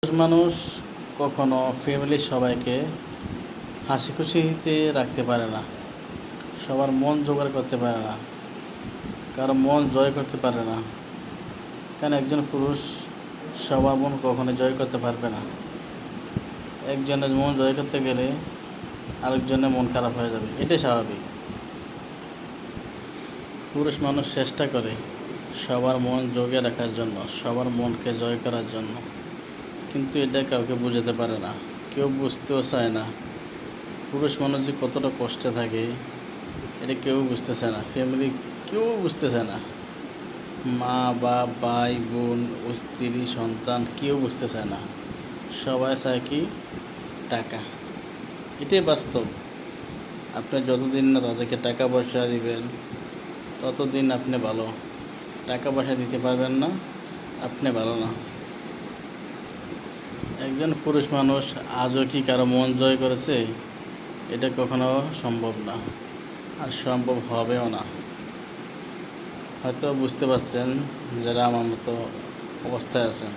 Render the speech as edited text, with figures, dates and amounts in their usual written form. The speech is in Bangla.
মানুষ কখনো ফ্যামিলির সবাইকে হাসি খুশিতে রাখতে পারে না, সবার মন জোগাড় করতে পারে না, কারো মন জয় করতে পারে না। কারণ একজন পুরুষ সবার মন কখনো জয় করতে পারবে না। একজনের মন জয় করতে গেলে আরেকজনের মন খারাপ হয়ে যাবে, এটাই স্বাভাবিক। পুরুষ মানুষ চেষ্টা করে সবার মন জোগে রাখার জন্য, সবার মনকে জয় করার জন্য, কিন্তু এটা কাউকে বোঝাতে পারে না, কেউ বুঝতেও চায় না। পুরুষ মানুষ যে কতটা কষ্টে থাকে এটা কেউ বুঝতেছে না, ফ্যামিলি কেউ বুঝতেছে না, মা বাপ ভাই বোন স্ত্রী সন্তান কেউ বুঝতেছে না। সবাই চায় কি টাকা, এটাই বাস্তব। আপনি যতদিন না তাদেরকে টাকা পয়সা দিবেন ততদিন আপনি ভালো। টাকা পয়সা দিতে পারবেন না, আপনি ভালো না। একজন পুরুষ মানুষ আজও কি কারো মন জয় করেছে? এটা কখনো সম্ভব না, আর সম্ভব হবেও না। হয়তো বুঝতে পারছেন যারা আমার মতো অবস্থায় আছেন।